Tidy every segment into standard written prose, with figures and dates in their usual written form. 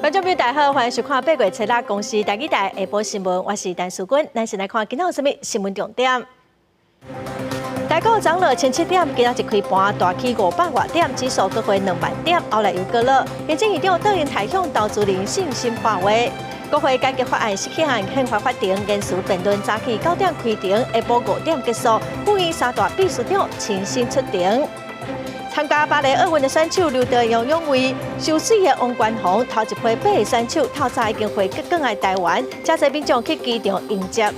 观众朋友大家好，欢迎收看8月7日公司台语台下晡新闻，我是陈淑君。咱先来看今仔有什么新闻重点。台股涨了前7点，今仔一开盘大起500多点，指数搁回2万点，后来又过了。行政院长邓英台向投资人信心话话。国会改革法案释宪宪法法庭研述辩论早起9点开庭，下晡5点结束。副院三大秘书长亲身出庭。参加巴黎奥运的选手刘德荣勇为受水的王冠宏，头一批8个选手透早已经回归来台湾，加侪民众去机场迎接。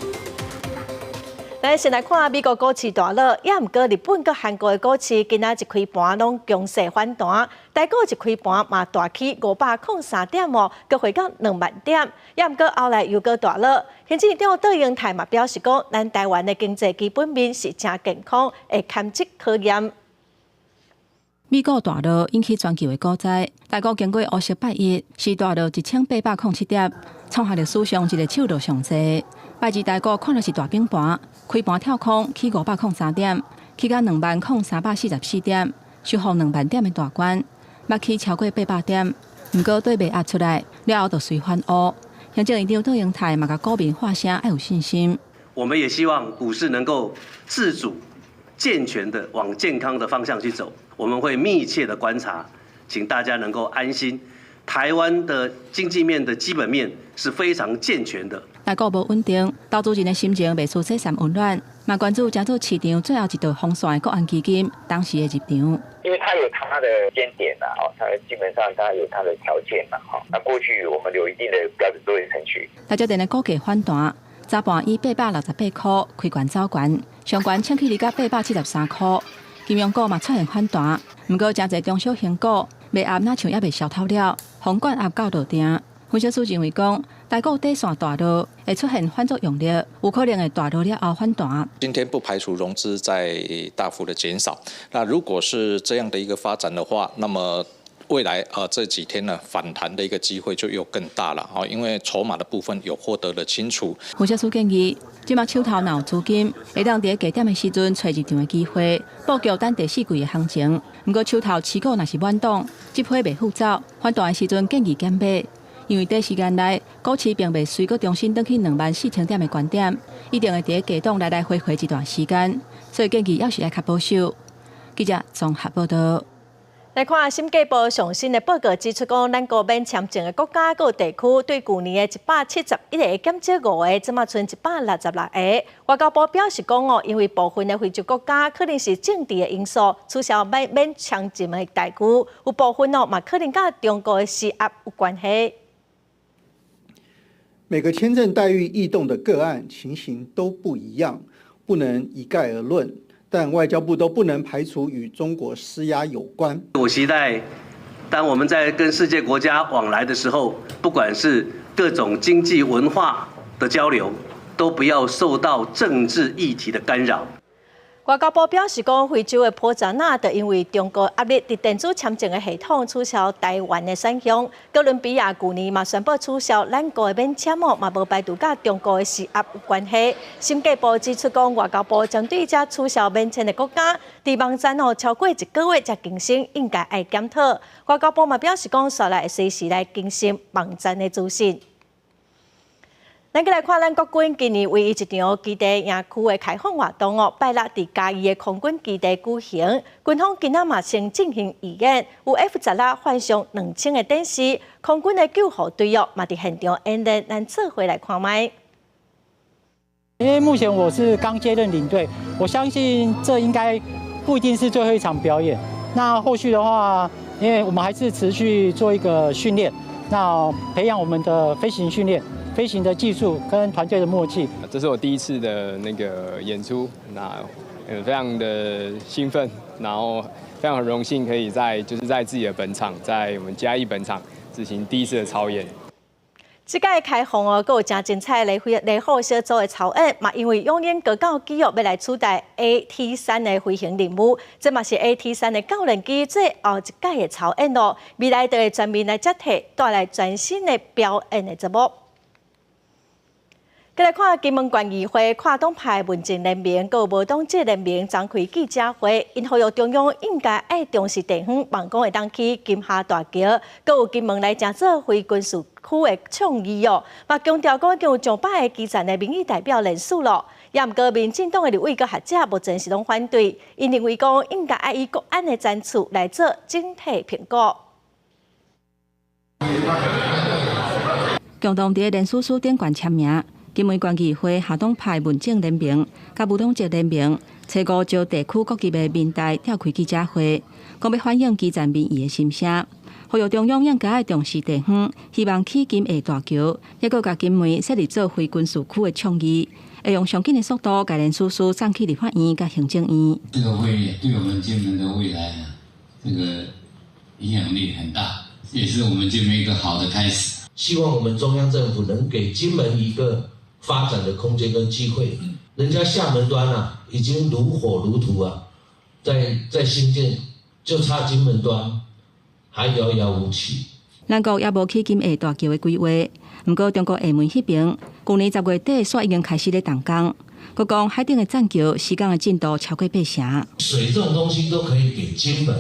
咱先来看美国股市大落，也毋过日本佮韩国的股市今仔一开盘拢强势反弹，台股一开盘嘛大起503点哦，佮回到2万点，也毋过后来又佮大落。行政院长邓英台嘛表示讲，咱台湾的经济基本面是真健康，会堪这考验。美股大落引起全球的股灾，台股经过58日是大落1807点，创下历史上一个首度上济。拜二台股看的是大平盘，开盘跳空起503点，起到20344点，收复2万点的大关，捌起超过800点，不过对袂压出来，了后就随反乌。行政院长邓英台嘛甲股民话声要有信心。我们也希望股市能够自主、健全的往健康的方向去走。我们会密切的观察，请大家能够安心。台湾的经济面的基本面是非常健全的。台股无稳定，投资人的心情未出世散温暖，嘛关注加做市场最后一道封线的国安基金当时的入场。因为它有它的尖点呐，它基本上它有它的条件嘛，那过去我们有一定的标准作业程序。大家电的股价反弹，早盘以868块开悬走悬，上悬抢起到873块。金融股嘛出现反弹，不过真侪中小型股卖压那像也未消透了，宏观压到落定。分析师认为讲，台股底线大落会出现反作用力，有可能会大落了后反弹。今天不排除融资在大幅的减少。那如果是这样的一个发展的话，那么未来这几天呢反弹的一个机会就又更大了因为筹码的部分有获得了清除。分析师建议，即马手头若有资金，会当伫低点的时阵找入场的机会，布局等第4季的行情。不过手头持股若是满档，这批袂复走，反弹的时阵建议减买。因为短时间内，股市并未随个重新登去24000点的关点，一定会伫低档来回一段时间，所以建议要是要较保守。记者综合报道。来看审计部上新的报告指出，讲咱国免签证的国家和地区，对去年的171个减少5个，即马剩166个。外交部表示讲因为部分的非洲国家可能是政治的因素，取消免签证的待遇，有部分嘛可能甲中国的施压有关系。每个签证待遇异动的个案情形都不一样，不能一概而论。但外交部都不能排除与中国施压有关。我期待，当我们在跟世界国家往来的时候，不管是各种经济文化的交流，都不要受到政治议题的干扰。外交部表示，讲非洲的波扎那就因为中国压力，伫电子签证的系统取消台湾的选项。哥伦比亚去年嘛宣布取消咱国的免签嘛无排除甲中国的施压有关系。审计部指出，讲外交部针对这取消免签的国家，伫网站超过1个月才更新，应该爱检讨。外交部嘛表示，讲稍来会随时来更新网站的资讯。咱再来看，咱国军今年唯一一场基地营区的开放活动拜六伫嘉义的空军基地举行。军方今仔嘛先进行预演，有 F-16换上2000个电视，空军的救护队嘛伫现场演练，咱做回来看卖。因为目前我是刚接任领队，我相信这应该不一定是最后一场表演。那后续的话，因为我们还是持续做一个训练，那培养我们的飞行训练。飞行的技术跟团队的默契，这是我第一次的那个演出，那非常的兴奋，然后非常荣幸可以在自己的本场，在我们嘉义本场执行第一次的操演。这届开放阁有真精彩的雷虎小组的操演，嘛因为永远高教机要来取代 AT3的飞行任务，这嘛是 AT3的教练机最后一届的操演咯。未来就会全面来接替，带来全新的表演的节目。再来看金门县议会跨党派文政联盟、佮无党籍联盟召开记者会，因呼吁中央应该爱重视地方万公会当起金厦大桥，佮有金门来乘做非军事区的倡议哦。嘛强调讲已经有上百个基层的民意代表人数咯，也毋过民进党的立委佮学者目前是拢反对，因认为讲应该爱以国安的战术来做整体评估。共同伫联署书顶悬签名。金门县议会下党派文政联盟、甲无党籍联盟，初5招地区各级的民代召开记者会，讲要反映基层民意的心声，呼吁中央应该重视地方，希望起金厦大桥，也佮甲金门设立做非军事区的倡议，会用上紧的速度，甲联署书送去立法院甲行政院。这个会对我们金门的未来呢，这个影响力很大，也是我们金门一个好的开始。希望我们中央政府能给金门一个发展的空间跟机会，人家厦门端啊已经如火如荼啊，在兴建，就差金门端还遥遥无期。咱国也无起金厦大桥的规划，不过中国厦门迄边去年10月底煞已经开始咧动工，佮讲海顶的栈桥施工的进度超过8成。水这种东西都可以给金门，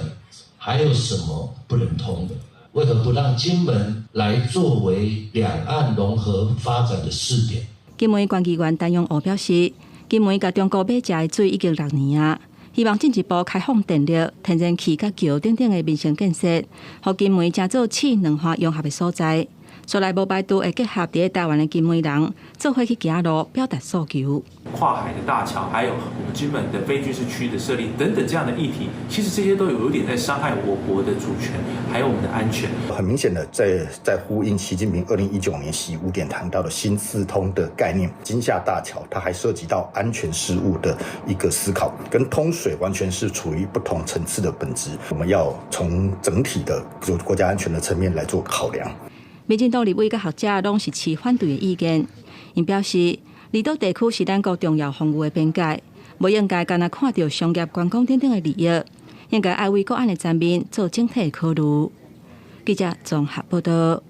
还有什么不能通的？为何不让金门来作为两岸融合发展的试点？金门县议员陈永湖表示，金门甲中国买食的水已经6年啊，希望进一步开放电力、天然气甲桥等等的民生建设，互金门成做气能化融合的所在。所来无排除会结合伫台湾的金门人，做伙去行路，表达诉求。跨海的大桥，还有我们金门的非军事区的设立等等这样的议题，其实这些都有点在伤害我国的主权，还有我们的安全。很明显的在呼应习近平2019年习5点谈到的新四通的概念，金厦大桥它还涉及到安全事务的一个思考，跟通水完全是处于不同层次的本质。我们要从整体的国家安全的层面来做考量。民进党立委甲学者拢是持反对的意见，因表示，离岛地区是咱国重要防务的边界，无应该干那看到商业、观光等等的利益，应该爱为国安的层面做整体的考虑。记者综合报道。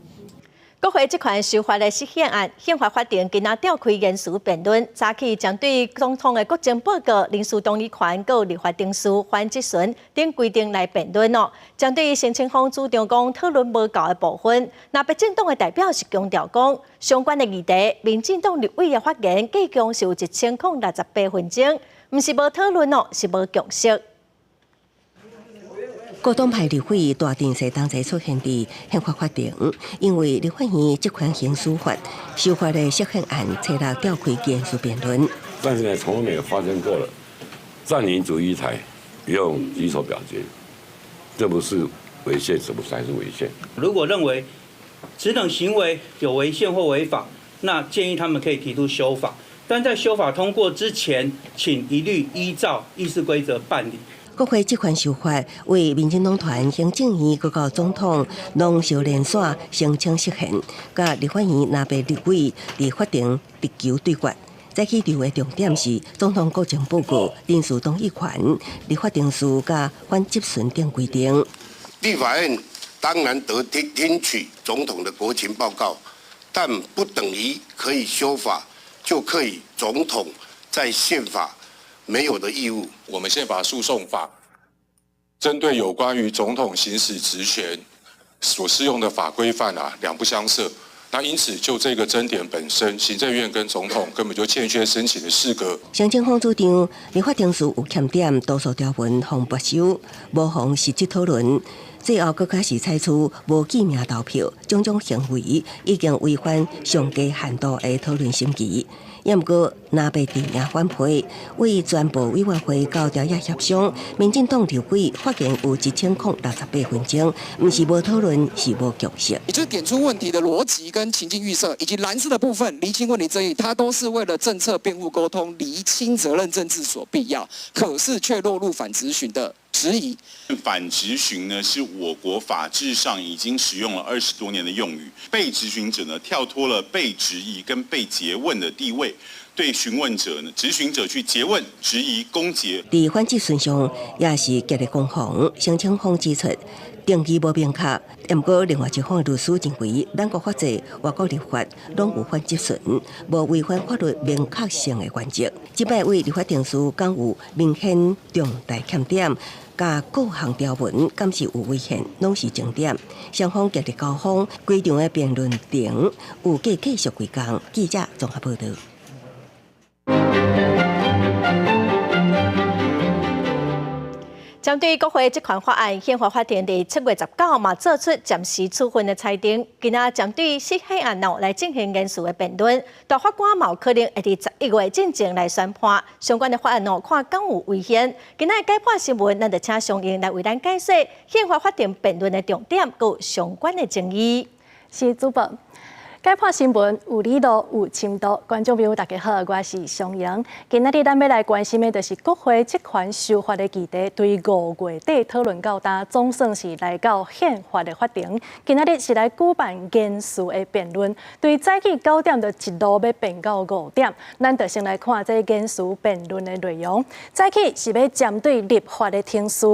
国会这款修法的实宪案，宪法法庭今仔召开言辞辩论，早起将对总统的国政报告、人事动议权、佮立法定数、反质询等规定来辩论哦。针对陈清风主张讲讨论无够的部分，那民进党的代表是强调讲相关的议题，民进党立委的发言计共是有1068分钟，唔是无讨论哦，是无共识。各党派立委大阵势同齐出现伫宪法法庭，因为立法院这款刑事法修法的释宪案，初6召开严肃辩论。但是呢，从来没有发生过了，占领主义台用举手表决，这不是违宪，什么才是违宪？如果认为此等行为有违宪或违法，那建议他们可以提出修法，但在修法通过之前，请一律依照议事规则办理。国会这款修法为民进党团、行政院、各个总统拢受连续声称释宪，甲立法院那边立委伫法庭直球对决。在起调的重点是总统国政报告、人事动议权、立法定数甲反质询等规定。立法院当然得听取总统的国情报告，但不等于可以修法就可以总统在宪法没有的义务。我们宪法诉讼法针对有关于总统行使职权所适用的法规范两不相涉。那因此，就这个争点本身，行政院跟总统根本就欠缺申请的适格。陈清风主张，立法定数有欠点，多数条文互没收，无妨实质讨论。最后，佫开始采取无记名投票，种种行为已经违反上低限度的讨论审议。也毋过，若被提名反批，为全部委员会到调查协商，民进党立委发言有1068分钟，毋是无讨论，是无共识。也就是点出问题的逻辑跟情境预设，以及蓝色的部分厘清问题争议，它都是为了政策辩护沟通、厘清责任政治所必要，可是却落入反质询的质疑。反质询呢，是我国法制上已经使用了20多年的用语。被质询者呢，跳脱了被质疑跟被诘问的地位，对询问者呢，质询者去诘问、质疑、攻讦。伫反质询上，也是激烈攻防。陈清风指出，定义无明确。不过，另外一方律师认为，咱国法制、外国立法拢有反即顺，无违反法律明确性的原则。即摆为立法定事讲有明显重大欠点，甲各项条文敢是有违宪，拢是重点。双方极力交锋，规场的辩论庭有继续规工。记者综合报道。针对国会这款法案，宪法法庭伫7月19号嘛做出暂时处分的裁定，今仔针对涉黑案来进行严肃的辩论。大法官嘛有可能会伫11月进前来宣判相关的法案看敢有违宪。今仔解判新闻，咱就请尚英来为咱解说宪法法庭辩论的重点，佮相关的争议。是主播。解判新闻有理度有深度，观众朋友大家好，我是尚英。今仔日咱要来关心的，就是国会这款修法的议题，对5月底讨论到呾，总算是来到宪法的法庭。今仔日是来举办严肃的辩论，对早起9点就一路要辩到5点，咱就先来看这严肃辩论的内容。早起是要针对立法的听事、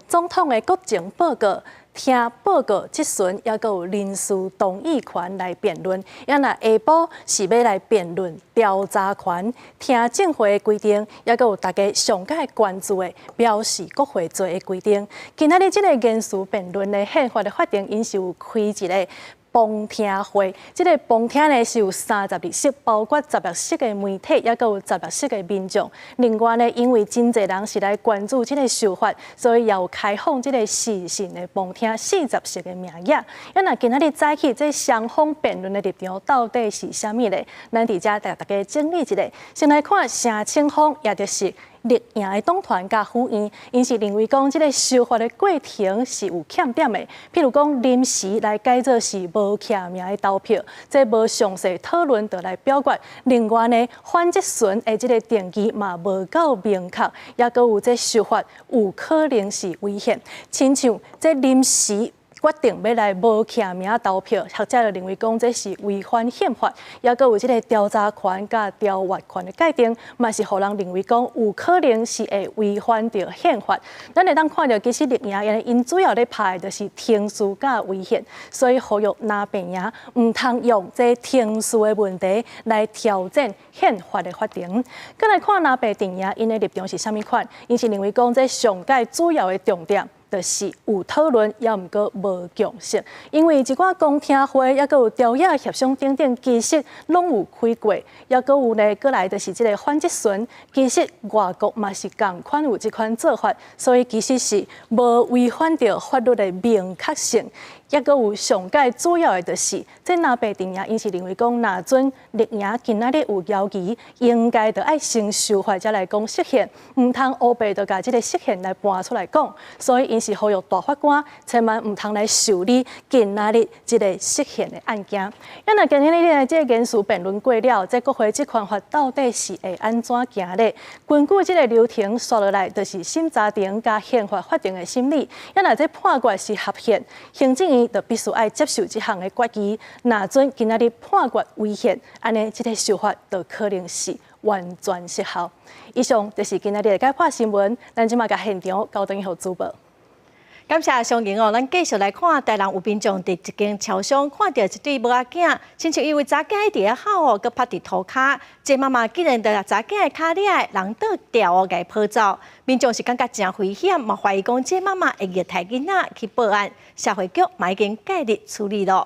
总统的国情报告。听报告质询，也佮有人事动议权来辩论。也若下晡是要来辩论调查权，听政会的规定，也佮有大家上界关注的表示国会做的规定。今仔日这个严肃辩论的宪法的法庭，因是有开一个旁听会，这个旁听呢是有32席，包括16席的媒体，也佮有16席的民众。另外呢，因为真侪人是来关注这个修法，所以也有开放这个视讯的旁听40席的名额。那今仔日早起这双方辩论的立场到底是啥物呢？咱伫遮带大家整理一下，先来看城青方，也就是立赢的党团甲府院，因是认为讲这个修法的过程是有欠点的，譬如讲临时来改做是无徛名的投票，这无详细讨论就来表决。另外呢，反质询的这个定义嘛无够明确，也佮有这修法有可能是违宪，亲像这临时。决定要来无徛名投票，学者就认为讲这是违反宪法，也佮有这个调查权甲调阅权的界定，嘛是互人认为讲有可能是会违反着宪法。咱会当看到，其实立赢因主要咧拍的就是听事甲违宪，所以呼吁拿病赢唔通用这听事的问题来挑战宪法的法庭。再来看拿病定赢因的立场是啥物款？因是认为讲这上届主要的重点。就是有讨论，也毋过无共识，因为一寡公听会，也佮有调研协商等等，其实拢有开过，也佮有呢，过来就是这个反质询，其实外国嘛是共款有这款做法，所以其实是无违反着法律的明确性。也佮有上届主要的就是，这拿白定赢，因是认为讲，若准立赢今仔日有要求，应该就爱先修法才来讲释宪，唔通乌白就甲这个释宪来搬出来讲，所以因是呼吁大法官千万唔通来受理今仔日这个释宪的案件。因为今日呢，这个严肃辩论过了，这国会这款法到底是会安怎行咧？根据这个流程刷落来，就是审查庭加宪法法庭的审理，因为这判决是合宪，行政院就必须爱接受这项的决议。若准今仔日判决违宪，安尼这个修法就可能是完全失效。以上就是今仔日的解判新闻，咱即马甲现场交等予主播。感谢尚英哦，咱继续来看，台南有民众伫一间超商看到一对母仔囝，亲像因为查囝伫咧喊哦，佮趴伫涂骹，这妈妈竟然就查囝的骹咧人倒掉哦，甲跑走。民众是感觉真危险，嘛怀疑讲这妈妈会虐待囡仔去报案，社会局嘛已经介入处理了。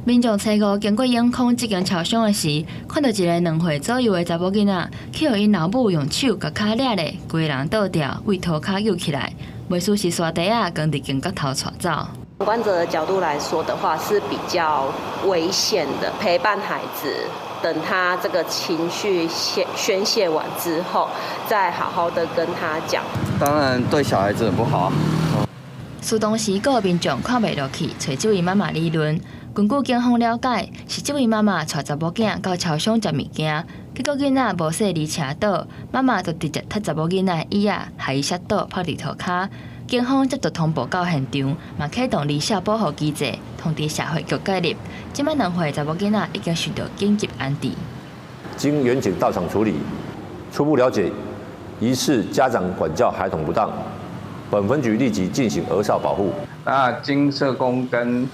民众初五经过永康这间超商的时，看到一个2岁左右的查某囡仔，去互因老母用手甲骹掠咧，规人倒掉，为涂骹救起来。未输是沙地啊，跟伫警角头带走。旁观者的角度来说的话，是比较危险的。陪伴孩子，等他这个情绪宣泄完之后，再好好的跟他讲。当然对小孩子很不好啊。事当时，各个民众看袂落去，找这位妈妈理论。根据警方了解，是这位妈妈带查某囝到超商食物件，结果囡仔无说离车倒，妈妈就直接踢查某囡仔的椅仔，害伊摔倒趴伫涂骹。警方接到通报到现场，嘛启动离校保护机制，通知社会局介入。即摆2岁查某囡仔已经受到紧急安置。经员警到场处理，初步了解，疑似家长管教孩童不当，本分局立即进行儿少保护。那经社工跟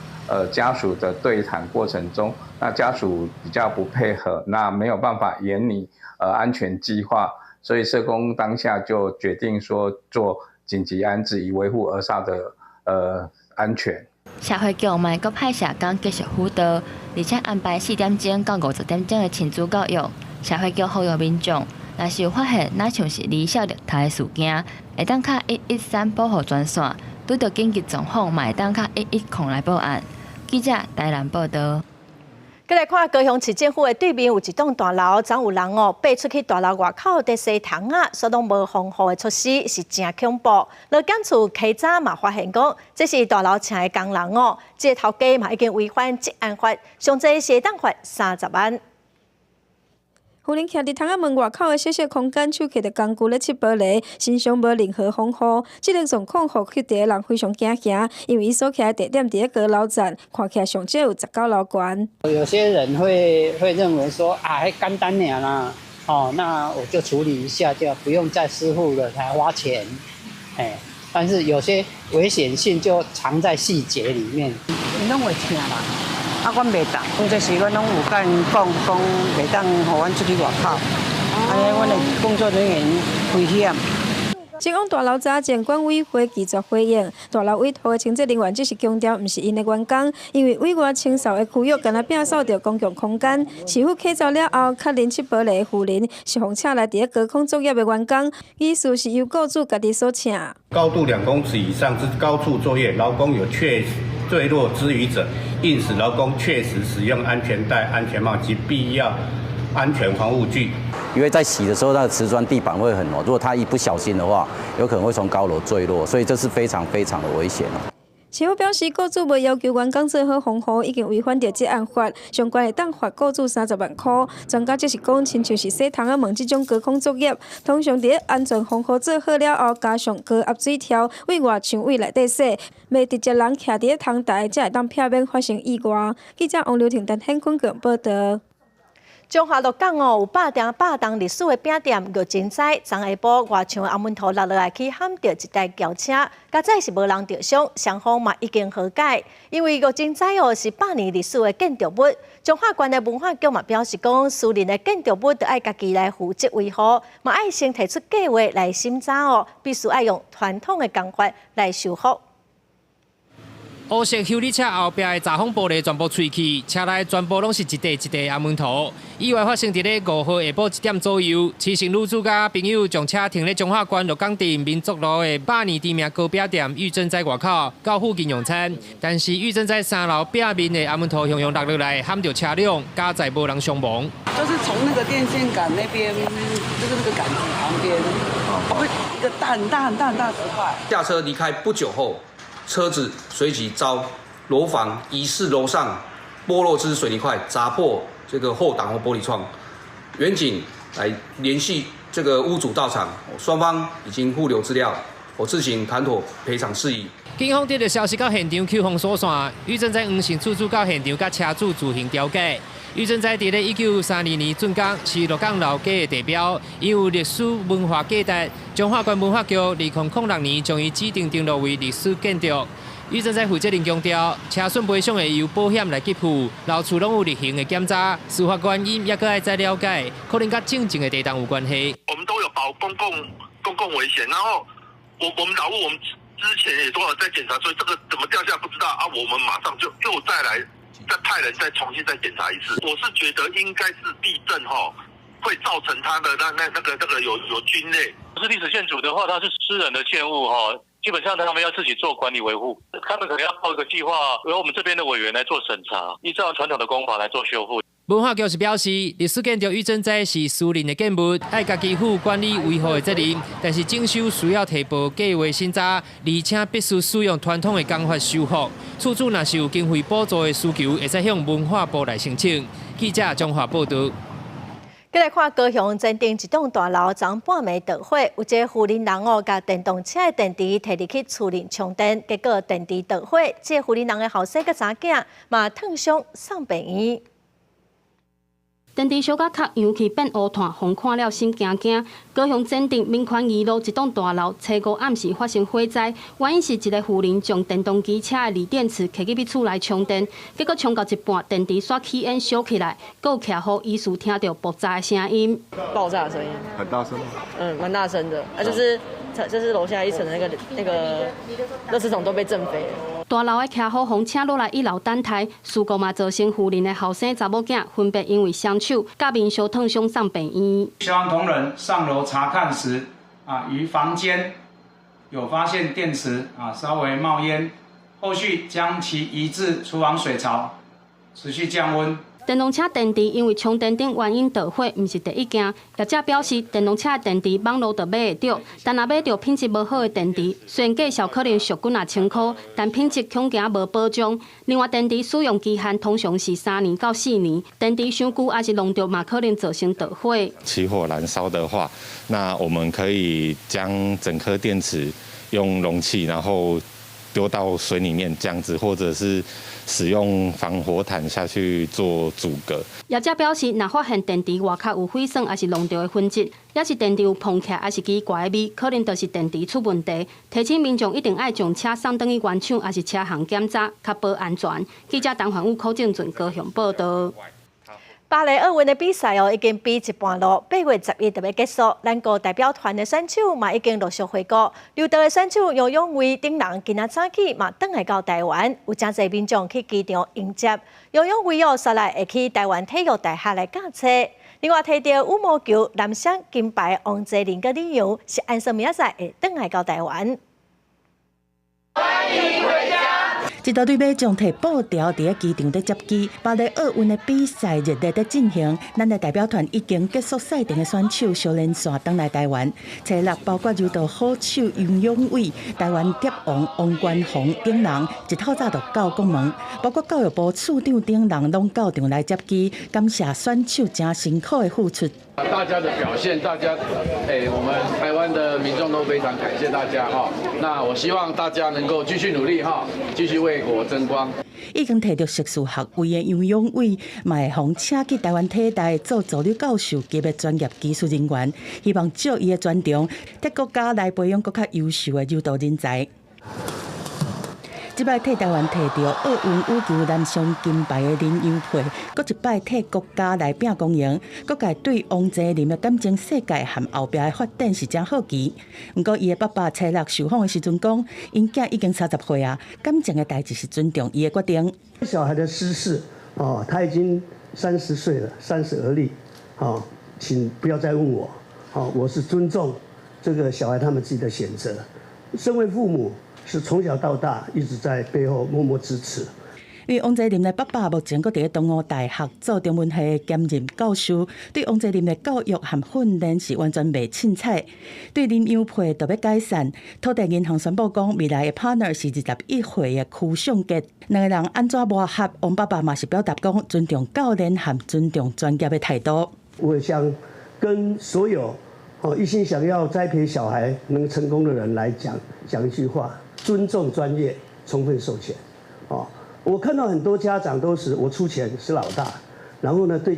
家属的对谈过程中，那家属比较不配合，那没有办法研拟安全计划，所以社工当下就决定说做紧急安置，以维护儿少的安全。社会局嘛阁派社工继续辅导，而且安排4点钟到50点钟的亲子教育。社会局呼吁民众，若是有发现哪像是离校虐待的事件，会当卡113保护专线，拄到紧急状况嘛会当卡110来报案。记者台南报道。再来看高雄市政府的对面有一栋大楼，昨有人爬出去大楼外口在洗窗啊，所拢无防护的措施是真恐怖。劳检处稽早嘛发现讲，这是大楼请的工人这头家嘛已经违反职安法，上济是当罚30万。有人徛伫窗仔门外口的小小空间，手摕着工具咧切玻璃，身上无任何防护。这个状况互去伫的人非常惊吓，因为伊所徛的地点伫咧高楼站，看起来上少有19楼高。有些人会认为说还简单点啦，那我就处理一下，就不用再师傅了，才花钱，但是有些危险性就藏在细节里面。因拢会听啦。阮袂当，这是阮拢有甲因讲袂当，互阮出去外口，安尼阮的工作人员危险。前往大楼早前管委会拒绝回应，大楼委托的清洁人员只是强调，毋是因的员工，因为委外清扫的区域敢若摒扫着公共空间。市府起走了后，确认切玻璃的妇人是互请来伫咧高空作业的员工，意思是由雇主家己所请。高度2公尺以上之高处作业，劳工有确实坠落之余者，应使劳工确实使用安全带、安全帽及必要安全防护具。因为在洗的时候，那个瓷砖地板会很柔，如果他一不小心的话，有可能会从高楼坠落，所以这是非常非常的危险。市府表示，雇主未要求员工做好防护，已经违反着职安法，相关会当罚雇主30万块。专家则是讲，亲像是洗窗仔门这种高空作业，通常伫安全防护做好了后，加上高压水条为外墙位内底洗，未直接人徛伫咧窗台，才会当避免发生意外。记者王刘婷、陈显坤报道。中华鹿港有百栋历史的饼店玉珍斋，昨下晡外墙的阿门头落落来去撼着一台轿车，加载是无人着伤，双方嘛已经和解。因为玉珍斋是100年历史的建筑物，中华县的文化局嘛表示讲，私人的建筑物得爱家己来负责维护，嘛爱先提出计划来审查必须爱用传统的工法来修复。黑色修理车后壁的闸缝玻璃全部碎去，车内全部拢是一块一块阿门头。意外发生伫咧5号下晡1点左右，骑乘女子甲朋友将车停咧中华县鹿港镇民族路的100年知名糕饼店玉珍斋外口，到附近用餐。但是玉珍斋3楼壁面的阿门头向落落来，撼到车辆，加载无人伤亡。就是从那个电线杆那边，这个杆子旁边，会一个很大石块。下车离开不久后。车子随即遭楼房疑似楼上剥落之水泥块砸破这个后挡和玻璃窗，员警来联系这个屋主到场，双方已经互留资料，我自行谈妥赔偿事宜。警方得到消息到现场扣封锁线，玉珍斋黄姓厝主到现场甲车主自行调解。玉珍斋伫咧1932年竣工，是鹿港老街的地标，因有历史文化价值。中华县文化局2006年将伊指定登录为历史建筑。玉珍斋负责人强调，车损赔偿会由保险来给付，老厝拢有例行的检查，司法原因也搁爱再了解，可能甲正正的地档有关系。我们都有保公共危险，然后我们老屋我们之前也都有在检查，所以这个怎么掉下不知道啊，我们马上就又再来。再派人再重新再检查一次，我是觉得应该是地震会造成它的那个有菌类。是历史建筑的话，它是私人的建物基本上他们要自己做管理维护，他们可能要报一个计划，由我们这边的委员来做审查，依照传统的工法来做修复。文化局是表示，历史建筑玉珍斋是私人的建物，爱家己负管理维护的责任。但是征收需要提报计划审查，而且必须使用传统的工法修复。厝主若是有经费补助的需求，会使向文化部来申请。记者中华报道。再来看高雄真定一栋大楼昨半暝着火，有一个富人人甲电动车的电池摕入去厝内充电，结果电池着火，这个富人人的后生甲查囝嘛烫伤送病院。电池小甲壳扬起变乌炭，风看了心惊惊。高雄前镇民权二路一栋大楼，初五暗时发生火灾，原因是一个妇人将电动机车的锂电池摕去厝内充电，结果充到一半，电池煞起烟烧起来，还有徛好疑似听到爆炸的声音。爆炸的声音很大声吗？蛮大声的，就是楼下一层的那个垃圾桶都被震飞了。大楼的徛好红请落来1楼等待，事故嘛造成妇人的后生查某囝分别因为伤手、甲面烧烫伤送病院。消防同仁上楼查看时，于房间有发现电池稍微冒烟，后续将其移至厨房水槽，持续降温。电动车电池因为充电等原因导火，毋是第一件。业者表示，电动车的电池网络就买得到，但若买到品质无好的电池，虽然价小可能俗几啊千块，但品质恐惊无保障。另外，电池使用期限通常是3年到4年，电池伤久还是弄着嘛，可能造成导火。起火燃烧的话，那我们可以将整颗电池用容器，然后丢到水里面这样子，或者是使用防火毯下去做阻隔。业者表示，若发现电池外壳有毁损，还是弄到的分质，也是电池有碰起来，还是奇怪的味，可能就是电池出问题。提醒民众一定要将车送转去原厂，还是车行检查，确保安全。记者陈焕武、柯正俊高雄报道。芭蕾奥运的比赛已经比一半路，8月11就要结束。咱国代表团的选手嘛已经陆续回国。留岛的选手杨永伟等人今仔早起嘛转来到台湾，有真侪民众去机场迎接。杨永伟煞来会去台湾体育大学来教册。另外，摕到羽毛球男双金牌王泽林跟李阳是按说明仔载会转来到台湾。欢迎回家。一大堆马将摕布条伫机场在接机，芭蕾奥运的比赛热烈在进行。咱的代表团已经结束赛程的选手小连线转来台湾，初六包括柔道好手杨永伟、台湾蝶王王冠宏等人，一透早就到国门，包括教育部处长等人拢到场来接机，感谢选手真辛苦的付出。大家的表现，我们台湾的民众都非常感谢大家哈。那我希望大家能够继续努力哈，继续为国争光。已经摕到硕士学位的杨永伟，嘛会互请去台湾体大做助理教授级的专业技术人员，希望借伊的专长，替国家来培养更较优秀的柔道人才。即摆替台湾摕到奥运羽球男双金牌的林优佩，搁一摆替国家来拼公赢，各界对王泽林的感情世界和后壁的发展是真好奇。不过，伊的爸爸初六受访的时阵讲，因囝已经30岁啊，感情的代志是尊重伊的决定。小孩的私事他已经30岁了，30而立，请不要再问我，我是尊重这个小孩他们自己的选择。身为父母。是从小到大一直在背后默默支持。因为王泽林的爸爸目前搁伫东吴大学做中文系兼任教授，对王泽林的教育和训练是完全袂凊彩。对林优佩特别解散，土地银行宣布讲，未来的 partner 是21岁的曲尚杰。两个人安怎磨合？王爸爸嘛是表达讲尊重教练和尊重专业的态度。我想跟所有一心想要栽培小孩能成功的人来讲一句话。尊重专业，充分授权。我看到很多家长都是我出钱是老大，然后呢对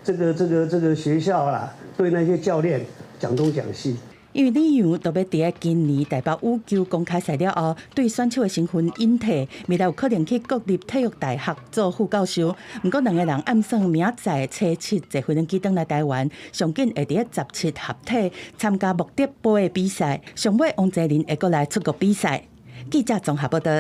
这个学校啦，对那些教练讲东讲西。因为李阳特别伫今年台北羽球公开赛了后，对选手的身份引退，未来有可能去国立体育大学做副教授。不过两个人暗算明仔初7坐飞机回来台湾，上紧会伫17合体参加木蝶杯的比赛。上尾王泽林会过来出国比赛。记者综合报道。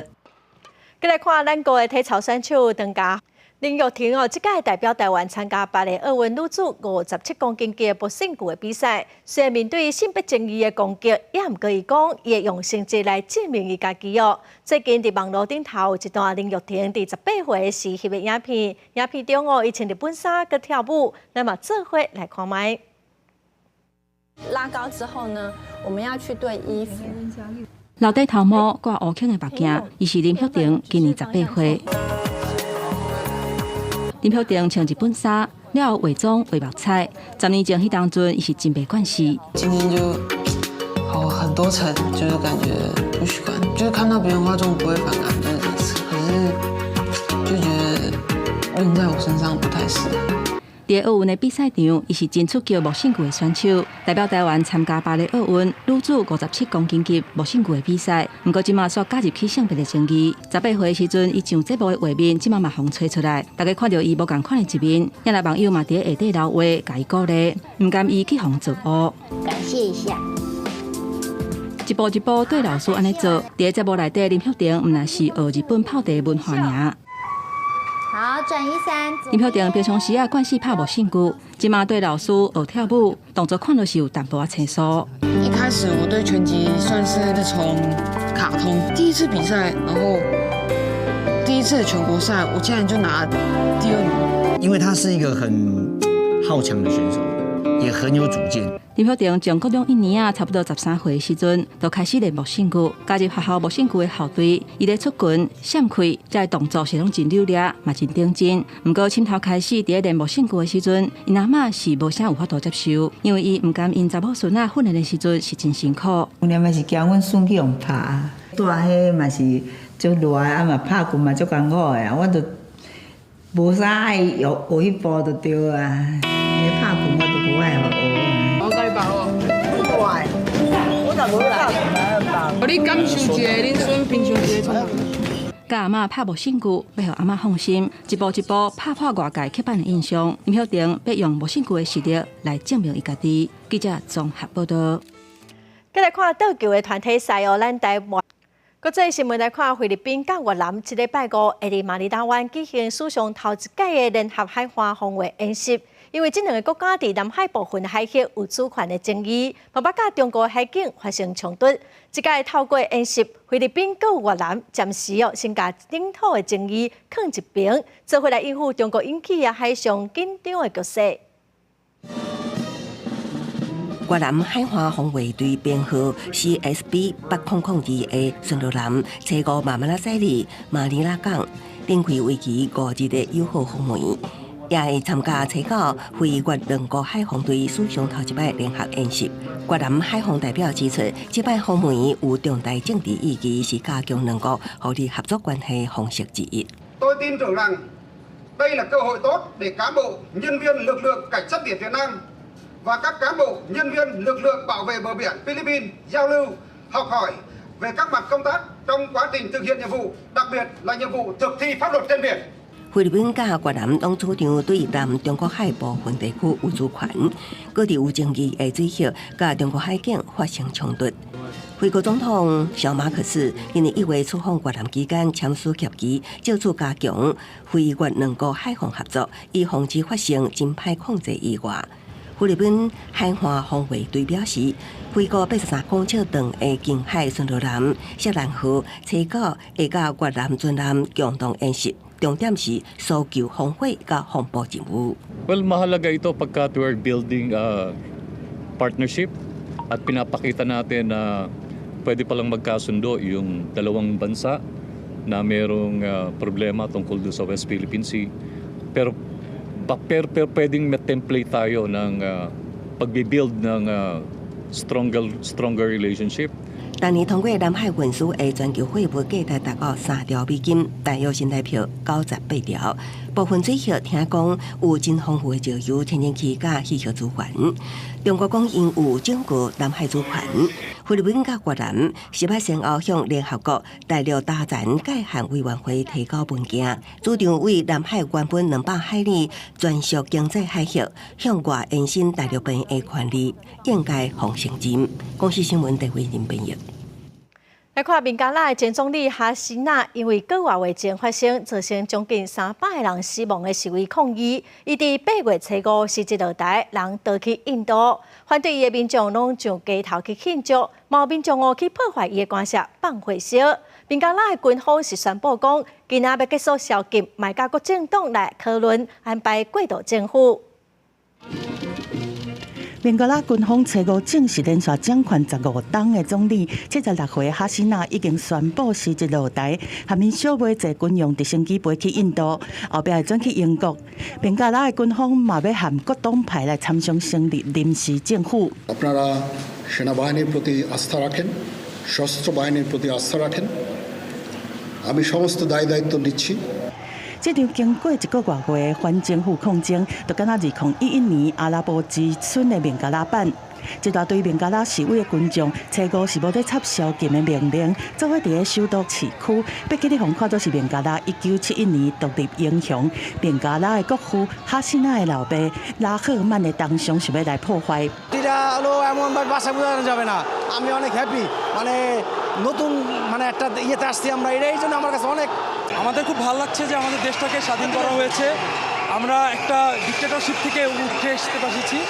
再来看咱国的体操选手张家。林玉婷这届代表台湾参加芭蕾奥运女子57公斤级不胜负的比赛，虽然面对性别正义的攻击，也毋过伊讲伊会用成绩来证明伊家己哦。最近伫网络顶头有一段林玉婷伫18岁时翕的影片，影片中伊穿日本衫佮跳舞，那么做伙来看麦。拉高之后呢，我们要去对衣服。留底头毛，挂乌青的目镜，伊是林玉婷，今年18岁。林玉婷穿日本衫，了伪装为目彩。10年前迄当阵，伊是金牌冠军。今天就好很多层，就是感觉不习惯，就是看到别人化妆不会反感，可是就觉得用在我身上不太适合。在奥运的比赛场，伊是真出球木性具的选手，代表台湾参加巴黎奥运女子57公斤级木性具的比赛。不过，即马煞加入去性别的争议。18岁的时阵，伊上节目的画面，即马嘛风吹出来，大家看到伊无共款的一面，也来网友嘛伫下底留话，甲伊鼓励，唔甘伊去互作恶。感谢一下。一步一步对老师安尼做，伫节目内底林秀婷唔但是学日本泡茶文化尔。好，转一三。林秀婷平常时惯势拍无兴趣，即马对老师学跳舞，动作看落是有淡薄仔生疏。一开始我对拳击算是从卡通，第一次比赛，然后第一次的全国赛，我竟然就拿第2名。因为他是一个很好强的选手，也很有主见。林秀婷从高中1年差不多13岁的时阵，就开始练木性具，加入学校木性具的校队。伊咧出拳、闪开，这动作是拢真溜咧，嘛真顶真。不过，深头开始伫练木性具的时阵，因阿嬷是无啥有法度接受，因为伊唔甘因查某孙仔训练的时阵是真辛苦。有念嘛是惊阮孙去用拍，带迄嘛是足热啊嘛拍拳嘛足艰苦的啊，我就无啥爱学迄步就对啊。你拍拳我就无爱学。我甲你包哦，我就无啦。我你感受一下恁孙平常时的状况。甲阿嬷拍木性具，要互阿嬷放心，一步一步拍破外界刻板的印象。林秀婷要用木性具的实力来证明伊家己。记者综合报道。再来看倒球的团体赛哦，咱台湾。国际新闻来看，菲律宾甲越南这礼拜五会伫马尼拉湾举行史上头一届的联合海岸防卫演习。因为这两个国家伫南海部分海域有主权的争议，莫把甲中国海警发生冲突。这届透过演习，菲律宾佮越南暂时先把领土的争议放一边，做回来应付中国引起海上紧张的局势。越南海岸防卫队编号 CSB8002的巡逻舰车过马拉西里马尼拉港，展开为期5日的友好访问。也会参加参考菲越两国海防队史上头一摆联合演习。越南海防代表指出，这摆访问有重大政治意义，是加強兩國互利合作關係方式之一。Tôi tin tưởng rằng đây là cơ hội tốt để cán bộ, nhân viên lực lượng cảnh sát biển Việt Nam và các cán bộ, nhân viên lực lượng bảo vệ bờ biển Philippines giao lưu, học hỏi về các mặt công tác trong quá trình thực hiện nhiệm vụ, đặc biệt là nhiệm vụ thực thi pháp luật trên biển. 菲律賓甲越南當主張對南中國海部分地區有主權，各地有爭議的水域甲中國海警發生衝突。菲國總統小馬可斯今年1月出訪越南期間簽署協議，就此加強菲越兩國海防合作，以防止發生真歹控制意外。菲律賓海岸防衛隊表示，菲國83公尺長的近海巡邏艦錫蘭號車到會甲越南軍艦共同演習。重點是搜救防火甲防暴任務。Well, mahalaga ito pagkat we're building a partnership at pinapakita natin na pwede palang magkasundo yung dalawang bansa na mayroong problema tungkol doon sa West Philippine Sea. Pero pwedeng template tayo ng pag-build ng stronger relationship. 当年通过南海运输的全球货物价值达到3兆美金，大约新台币98条。部分水域听讲有真丰富的石油、天然气甲气候资源。中国讲因有整个南海主权，菲律宾甲越南18先后向联合国大陆大自然界限委员会提交文件，主张为南海原本200海里专属经济海域向外延伸大陆边的权利，应该奉承金。公司新闻台为您编译。来看孟加拉前总理哈西娜，因为个月前发生造成将近300个人死亡的示威抗议，伊伫8月初5时一落台，人逃去印度，反对伊的民众拢上街头去庆祝，毛民众去破坏伊的官舍放火烧。孟加拉的军方是宣布讲，今仔要结束宵禁，卖甲国政党来讨论安排过渡政府。孟加拉军方初5正式连续掌权15冬的总理76岁哈西娜已经宣布辞职落台，含伊小妹坐军用直升机飞去印度，后壁会转去英国。孟加拉的军方嘛要含各党派来参详成立临时政府。আপনারা সেনাবাহিনীর প্রতি আস্থা রাখেন, সশস্ত্র বাহিনীর প্রতি আস্থা রাখেন। আমি সমস্ত দায়িত্ব নিচ্ছি।这这场经过1个多月的反政府抗争，就敢若2011年阿拉伯之春的孟加拉版。一大堆孟加拉示威的群众，初五是要在插宵禁的命令，做伙伫个首都市区，被记者互看做是孟加拉1971年独立英雄孟加拉的国父哈西娜的老爸拉赫曼的当上想要来破坏。Halo এমন বাসা বোঝানো যাবে না আমি অনেক হ্যাপি মানে নতুন মানে একটা ইয়েতে আসছি আমরা এই জন্য আমার কাছে অনেক আমাদের খুব ভালো লাগছে যে আমাদের দেশটাকে স্বাধীন করা হয়েছে আমরা একটা ডিক্টেটরশিপ থেকে উঠে আসতে পারছি。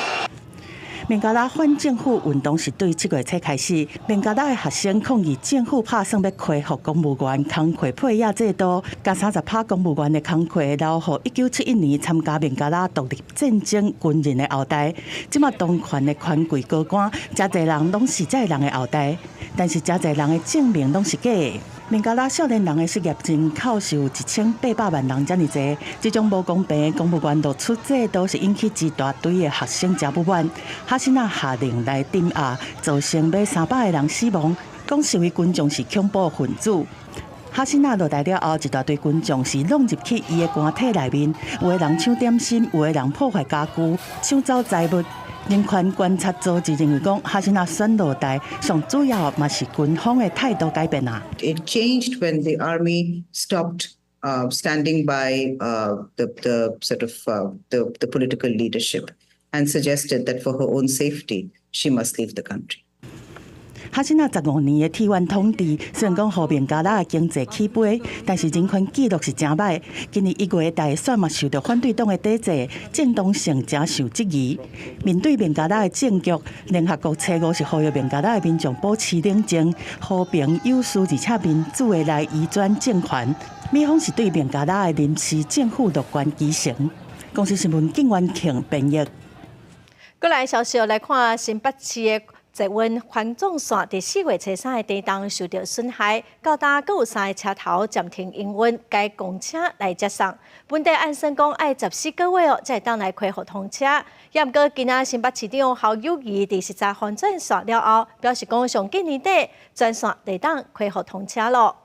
孟加拉反政府运动是对7月初开始，孟加拉的学生抗议政府拍算要恢复公务员工课配额制度，甲30%公务员的工课留予1971年参加孟加拉独立战争军人的后代。即马当权的权贵高官，真侪人拢是这人的后代，但是真侪人的证明拢是假的。孟加拉少年人的失业人口是有1800万人这么多，这种无公平的公务员录取制度是引起一大堆的学生真不满。哈西娜下令来镇压，造成约300个人死亡，讲示威群众是恐怖分子。哈西娜落台了后，一大堆群众是拢入去伊的官邸内面，有的人抢点心，有的人破坏家具，抢走财物。人权观察组就认为讲，哈西娜选落台，上主要嘛是军方的态度改变啊。It changed when the army stopped standing by the sort of the political leadership and suggested that for her own safety she must leave the country. 哈西娜15年的体院统治，虽然讲和孟加拉的经济起飞，但是人权记录是真歹。今年1月大选嘛受到反对党的抵制，正当性真受质疑。面对孟加拉的政局，联合国初五是呼吁孟加拉的民众保持冷静、和平、有序，而且民主的来移转政权。美方是对孟加拉的临时政府乐观其成。公司新闻景元庆编译。过来消息来看，新北市的捷运环状线伫4月初3的地动受到损害，到达阁有3个车头暂停营运，该公车来接送。本地按算讲爱14个月才会当来恢复通车。也毋过，今仔新北市长侯友宜伫13环转线了后，表示讲上今年底全线会当恢复通车咯。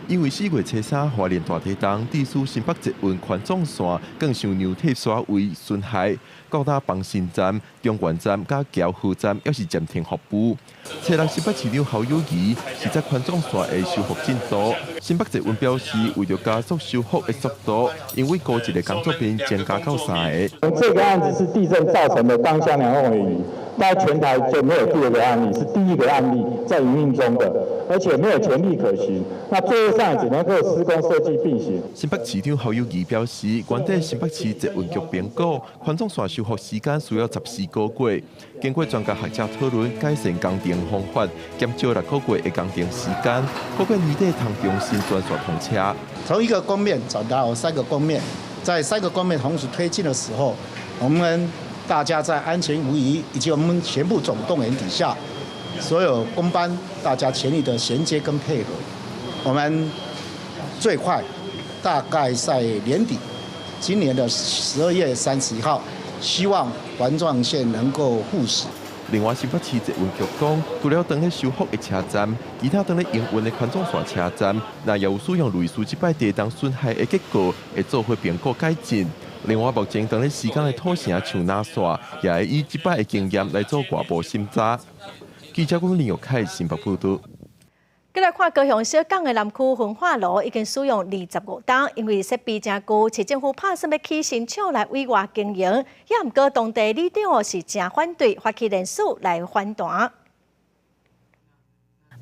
因为4月初3花莲大地震，地处新北捷运环状线更受牛体刷为损害，到达邦新站、中原站、甲桥河站也是暂停服务。初六新北市长侯友宜是在环状线的修复进度。新北捷运表示，为了加速修复的速度，因为高级的工作兵增加到3个。这个案子是地震造成的当下2万尾鱼，在全台就没有第2个案例，是第1个案例在营运中的，而且没有潜力可循。那作业上只能够施工设计并行。新北市长侯友宜表示，原底新北市捷运局评估，环状线修复时间需要14个月。经过专家学者讨论，改善工程方法，减少6个月的工程时间，估计年底通重新专线通车。从1个光面转到3个光面，在3个光面同时推进的时候，我们大家在安全无虞以及我们全部总动员底下，所有工班大家全力的衔接跟配合，我们最快大概在年底，今年的12月31号，希望环状线能够复驶。另外，新北市捷运局讲，除了当咧修复的车站，其他当咧营运的环状线车站，那也有使用类似即摆地动损害的结果，会做回评估改进。另外，目前当咧施工的土城像哪线，也会以即摆的经验来做外部审查。记者林玉凯新北报道。再来看高雄小港的南区焚化炉已经使用25档，因为设备真旧，市政府拍算要起新厂来委外经营，也毋过当地里长是真反对，发起联署来反弹。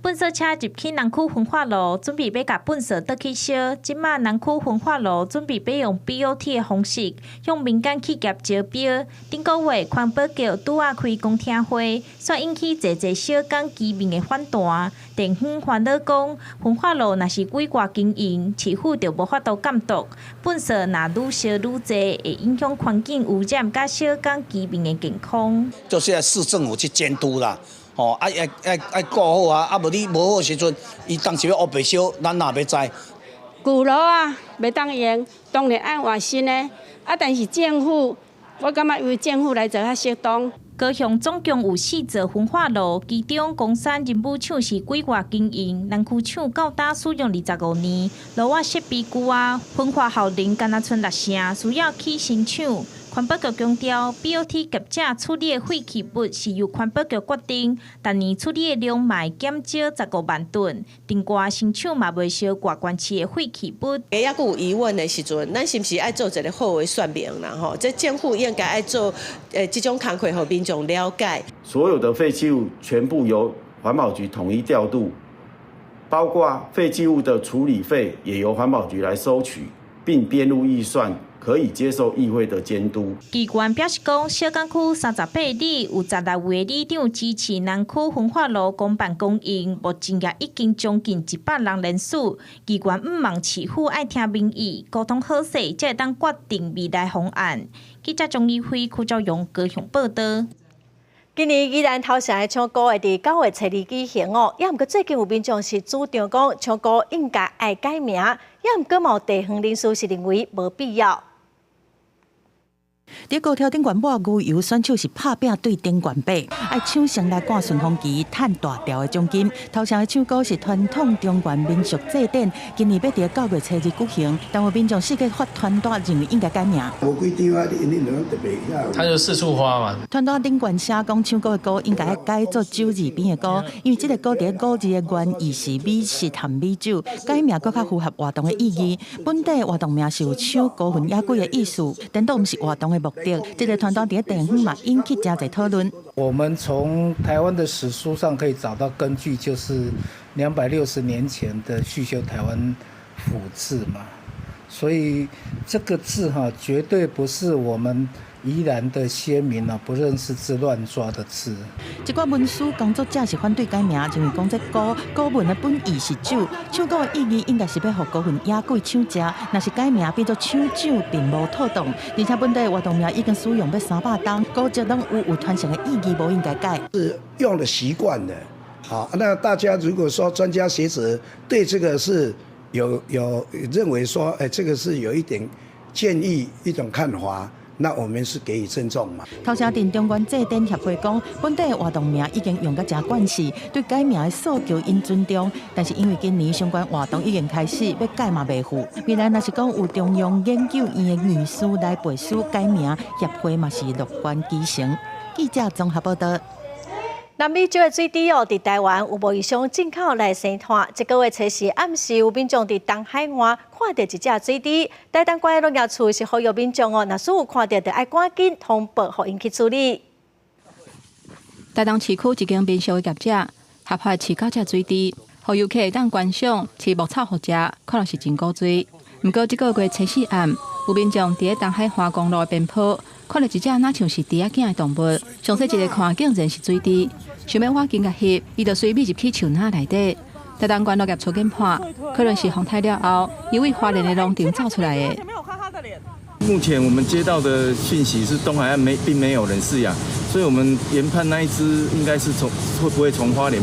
粪扫车入去南区焚化炉，准备要甲粪扫倒去烧。即马南区焚化炉准备要用 BOT 的方式，向民间企业招标。顶个月环保局拄啊开公听会，煞引起侪小港居民的反弹。电风烦恼讲，焚化炉若是委外经营，市府就无法度监督。粪扫若愈烧愈多，会影响环境污染甲小港居民的健康。就是要市政府去监督啦。要顾好啊！无你无好时阵，伊当时要黑白烧，咱哪要知？旧路啊，袂当用，当然按换新的。但是政府，我感觉由政府来做较适当。高雄总共有4座焚化炉，其中公山人武厂是规划经营，南区厂到达使用25年，炉瓦设备旧啊，焚化效能敢若剩6成，需要起新厂。环保局强调 ，BOT 业者处理的废弃物是由环保局决定，但年处理的量嘛减少15万吨，另外新厂嘛袂烧外关市的废弃物。抑佫有疑问的时阵，咱是不是爱做一个好的说明啦？吼，这政府应该爱做这种工作，让民众了解。所有的废弃物全部由环保局统一调度，包括废弃物的处理费也由环保局来收取，并编入预算。可以接受议会的监督。机关表示讲，小港区38里有16位里长支持南区焚化炉公办公营，目前也已经将近100人人数。机关毋望市府爱听民意，沟通好势，才会当决定未来方案。记者钟义辉、邱兆勇高雄报道。今年宜兰头城的唱歌会伫9月初2举行哦，也毋过最近有民众是主张讲唱歌应该爱改名，也毋过有地方人士是认为无必要。伫高挑顶悬抹牛油选手是拍拼对顶悬背，爱抢上来赶顺风旗，赚大条的奖金。头城的唱歌是传统中原民俗祭典，今年要伫9月初2举行，但有民众四个发传单认为应该改名。无几张啊，你特别他就四处花嘛。传单顶悬写讲唱歌的歌应该改做酒字边的歌，因为这个歌伫古字的原意是美食含美酒，改名更较符合活动的意义。本地活动名是有抢高分野鬼的意思，但都毋是活动的目的。这个传单伫地方嘛引起真侪讨论。我们从台湾的史书上可以找到根据，就是260年前的续修台湾府志嘛，所以这个字哈，绝对不是我们宜兰的先民啊不认识字乱抓的字。一寡文书工作者是反对改名，认为讲这古文的本意是酒，唱歌的意义应该是要互高分野鬼抢食，若是改名变做抢酒，并无妥当。而且本地活动名已经使用要300档，古籍拢有传承的意义，无应该改。是用的习惯的，好，那大家如果说专家学者对这个是有认为说，这个是有一点建议一种看法。那我们是给予尊重嘛。头城镇中原祭典协会讲，本地的活动名已经用到真惯势，对改名的诉求因尊重，但是因为今年相关活动已经开始，要改嘛袂赴。未来若是讲有中央研究院的院士来背书改名，协会嘛是乐观其成。记者综合报道。南美洲的水滴哦，伫台湾有无异常进口来生态。这个月初4暗时，有民众伫东海岸看到一只水滴，台东县的农业处是呼吁民众哦，若是有看到，就要赶紧通报，互因去处理。台东市区一间民宿的业者合法饲9只水滴，互游客当观赏饲牧草互食，看来是真古锥。不过，这个月初4暗，有民众伫东海岸公路的边坡看到一只哪像是猪仔囝的动物，详细一个看竟然是水滴。想要挖进甲翕，伊就随便入去树林内底。台东县农业处检判，可能是风台了后，因为花莲的农场造出来的。目前我们接到的讯息是东海岸并没有人饲养，所以我们研判那一只应该是会不会从花莲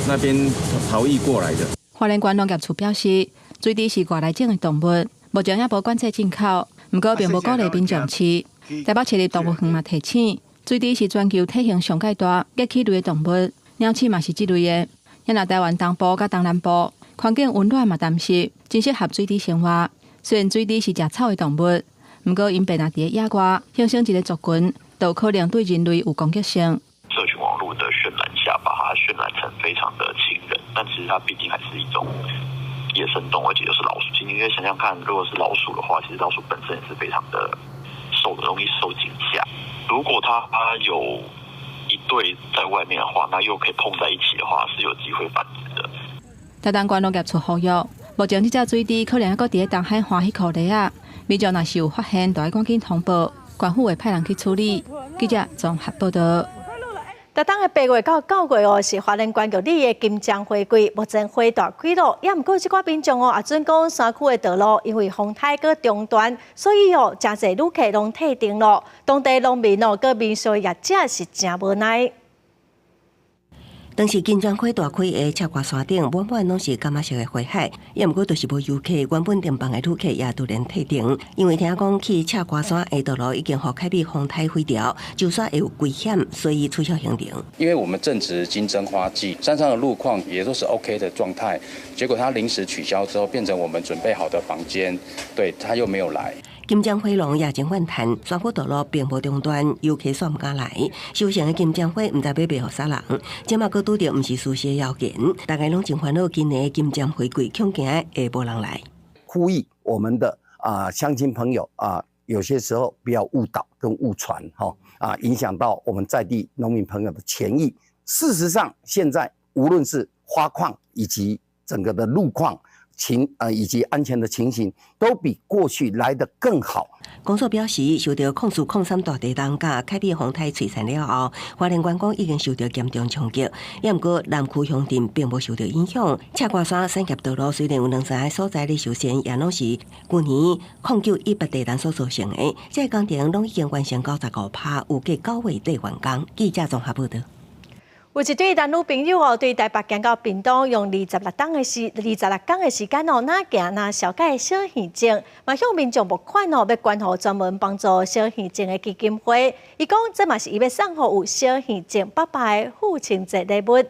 那边逃逸过来的。花莲县农业处表示，水滴是外来种的动物，目前也无管制进口，不过并无鼓励民众饲。台北市立动物园嘛提醒。水滴是全球体型上介大、节气类的动物，鸟鼠嘛是这类的。咱若台湾东部甲东南部环境温暖嘛淡湿，真适合水滴生活。虽然水滴是食草的动物，不过因平常伫野外形成一个族群，都有可能对人类有攻击性。社群网络的渲染下，把它渲染成非常的亲人，但其实它毕竟还是一种野生动物，而且又是老鼠。其实你可以想象看，如果是老鼠的话，其实老鼠本身也是非常的容易受惊吓。如果它有一对在外面的话，那又可以碰在一起的话，是有机会繁殖的。台东县农业处呼吁，目前这只水滴可能还搁伫东海岸迄块地啊，民众若是有发现，就要赶紧通报，县府会派人去处理。记者综合报道。台东的8月到9月哦，是花莲县局里的金江花季，目前花大开路，也毋过即寡民众哦，也准讲山区的道路因为风台搁中断，所以哦，真侪旅客拢退订了。当地农民哦，搁民宿业者是真无奈。当时金针花大开的赤瓜山顶，满满拢是柑仔色的花海，也毋过就是无游客，原本订房的旅客也突然退订，因为听讲去赤瓜山的道路已经互凯比风台毁掉，就算会有危险，所以取消行程。因为我们正值金针花季，山上的路况也都是 OK 的状态，结果他临时取消之后，变成我们准备好的房间，对他又没有来。金针花龙也真反弹，山坡道路并无中断，游客煞毋敢来。修成的金针花毋知要卖互啥人，即马佫拄着毋是舒适的要件，大家拢真烦恼今年的金针花季恐惊会无人来。呼吁我们的乡亲朋友有些时候不要误导跟误传影响到我们在地农民朋友的权益。事实上，现在无论是花况以及整个的路况以及安全的情形，都比过去来得更好。公所表示，受到控诉控3大地震甲凯比风台摧残了后，花莲观光已经受到严重冲击。也毋过南区乡镇并无受到影响。赤瓜山产业道路虽然有2-3个所在咧受限，也拢是去年0918地震所造成的。这个工程拢已经完成95%，有计9月底完工。记者综合报道。有一对男女朋友对台北行到屏东，用26天的时间哪行哪小解小耳症，嘛向民众募款要捐予专门帮助小耳症的基金会。伊讲这嘛是伊要送予有小耳症爸爸的父亲节礼物。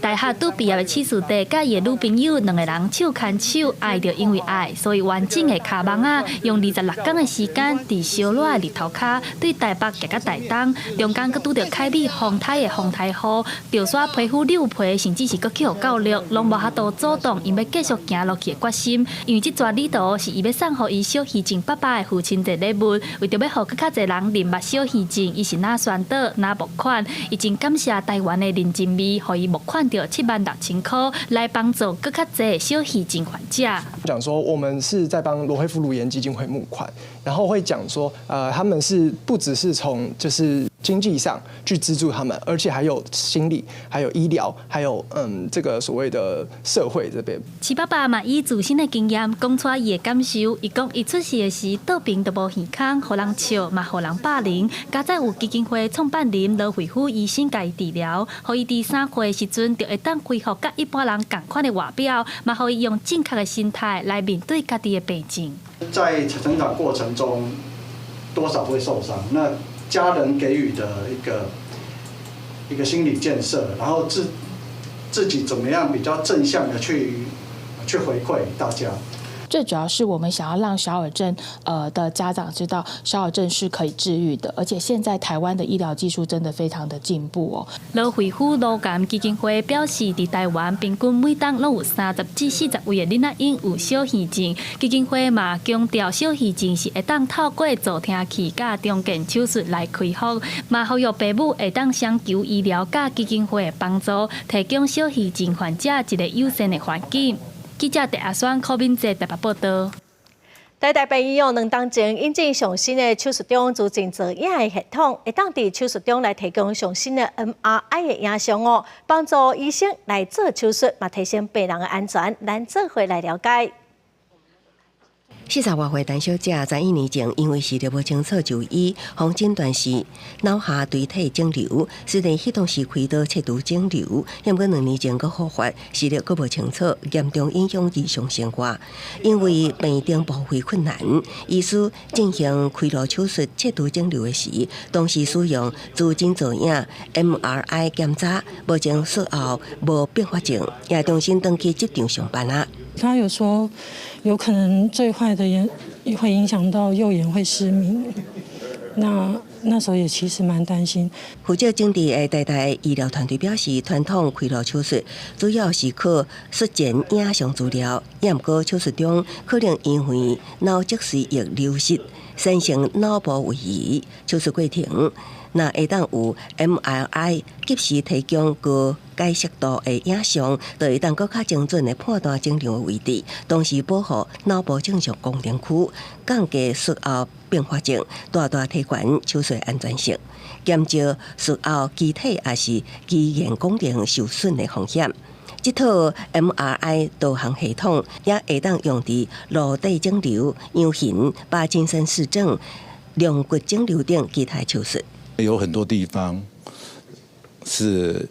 大学拄毕业的次数弟，甲伊的女朋友2个人手牵手，爱着因为爱，所以完整的骹网用26天的时间，伫烧热的日头下，对台北行到台东，中间佫拄着凯比风台的风台雨，着煞皮肤溜皮，甚至是佫去互教育，拢无法度阻挡伊要继续行落去的决心。因为这段旅途是伊要送予伊小耳症爸爸的父亲节礼物，为着要互佫较侪人认捌小耳症，伊是哪宣导哪募款，伊真感谢台湾的认真味，互伊募款到76000块，来帮助更较侪小耳症患者。讲说我们是在帮罗慧夫乳炎基金会募款，然后会讲说，他们是不只是从就是经济上去资助他们，而且还有心理、还有医疗、还有这个所谓的社会这边。齐爸爸嘛以自身的经验讲出伊的感受，伊讲伊出事的时倒病都无健康，互人笑嘛互人霸凌，加在有基金会创办人罗慧夫医生家治疗，互伊第3岁时阵就会当恢复甲一般人同款的外表，嘛互伊用正确的心态来面对家己的病症。在成长过程中，多少会受伤，那家人给予的一个心理建设，然后自己怎么样比较正向的去回馈大家。最主要是我们想要让小耳症的家长知道，小耳症是可以治愈的，而且现在台湾的医疗技术真的非常的进步哦。罗慧夫乳癌基金会表示，伫台湾平均每档拢有30至40位的囡仔婴有小耳症，基金会嘛强调小耳症是会当透过助听器甲中间手术来恢复，嘛呼吁父母会当相求医疗甲基金会的帮助，提供小耳症患者一个友善的环境。记者陈阿选柯敏哲台北报道。台大病院2当前引进上新的手术中自动造影的系统，会当伫手术中来提供上新的 MRI 的影像帮助医生来做手术，嘛提升病人的安全。咱做伙来了解。40多岁陈小姐在1年前因为视力无清楚就医，方诊断是脑下垂体肿瘤，虽然迄当时开刀切除肿瘤，但过2年前佫复发，视力佫无清楚，严重影响日常生活。因为病症保护困难，医师进行开颅手术切除肿瘤的时，当时使用自动造影 MRI 检查，目前术后无并发症，也重新登记职场上班啊。他有说，有可能最坏的也会影响到右眼会失明。那时候也其实蛮担心。负责整治的台大医疗团队表示，传统开颅手术主要是靠术前影像资料，也毋过手术中可能因为脑脊髓液流失，产生脑部位移。手术过程那会当有 MRI 及时提供高解析度的影像，就会当更较精准的判断肿瘤的位置，同时保护脑部正常功能区，降低术后并发症，大大提悬手术安全性，减少术后机体也是肌腱功能受损的风险。这套 MRI 导航系统也会当用伫颅底肿瘤、羊形、帕金森氏症、梁骨肿瘤等其他手术。有很多地方是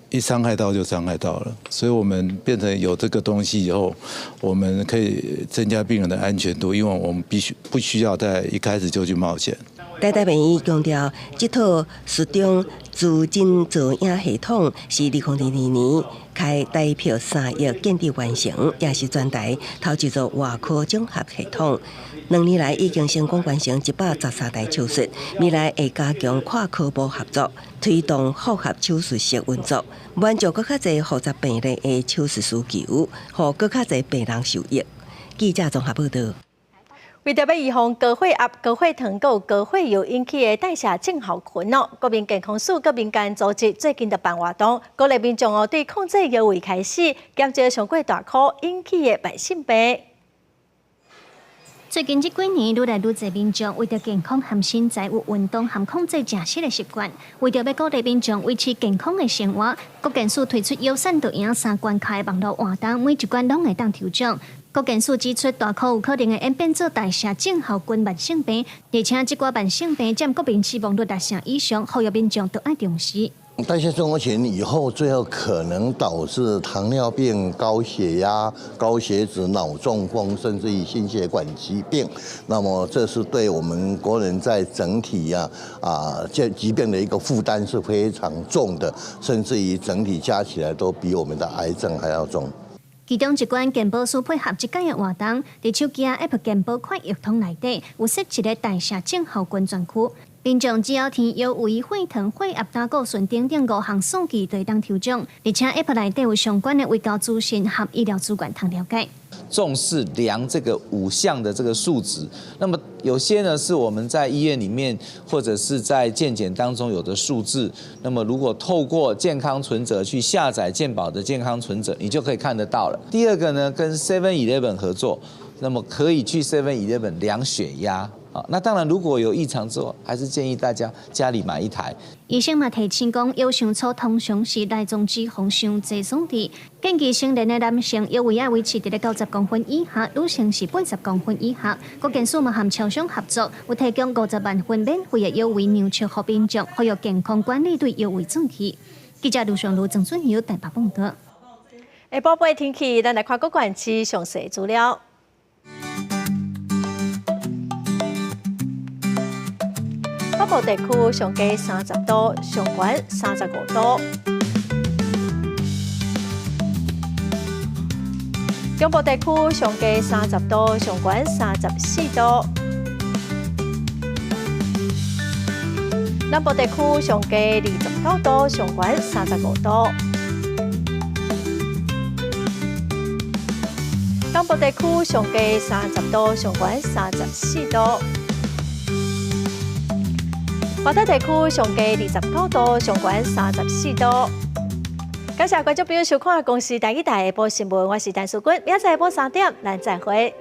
一伤害到就伤害到了，所以我们变成有这个东西以后，我们可以增加病人的安全度，因为我们不需要在一开始就去冒险。台大病院强调，这套术中自诊造影系统是2002年开台票3亿建立完成，也是全台头一座外科综合系统。2年来已经成功完成113台手术，未来会加强跨科部合作，推动复合手术室运作，满足更较侪复杂病例的手术需求，让更较侪病人受益。记者综合报道。为着要预防高血压、高血糖、有高血油引起的代谢症候群国民健康署、民间组织最近就办活动，鼓励民众对控制药物开始减少上过大颗引起的慢性病。最近这几年，愈来愈侪民众为着健康和身材有运动和控制食食的习惯，为着要鼓励民众维持健康的生活，国健署推出优善导引3关卡的网络活动，每一关拢会当抽奖。国健署指出，大颗有可能会演变做代谢症候群慢性病，而且这寡慢性病占国民死亡率6成以上，呼吁民众都要重视。代谢症候群以后，最后可能导致糖尿病、高血压、高血脂、脑中风，甚至于心血管疾病。那么，这是对我们国人在整体这疾病的一个负担是非常重的，甚至于整体加起来都比我们的癌症还要重。其中一关健保署配合这届的活动，伫手机 App 健保快易通内底有设一个代谢症候群专区。民众只要填腰围、血糖、血压、胆固醇等5项数据，就会当抽奖。而且 App 内底有相关的卫教资讯和医疗资源通了解。重视量这个5项的这个数值，那么有些呢是我们在医院里面或者是在健检当中有的数字，那么如果透过健康存折去下载健保的健康存折，你就可以看得到了。第二个呢，跟 7-Eleven 合作，那么可以去 7-Eleven 量血压。那当然，如果有异常之后，还是建议大家家里买1台。医生嘛提醒讲，腰上粗通常是内脏脂肪上侪所在，建议成年的男性腰围要维持在90公分以下，女性是80公分以下。国健署嘛和超商合作，有提供50万份免费的腰围量测给民众，呼吁健康管理对腰围重视。记者卢尚如、郑准由台北报道。下晡8天气，咱来看各县市详细资料。北部地区上低30度，上悬35度；中部地区上低30度，上悬34度；南部地区上低29度，上悬35度；东部地区上低30度，上悬34度。华东地区上低29度，上悬34度。感谢观众朋友收看《公视台语台下晡新闻》，我是陈淑君，明仔下晡3点，咱再会。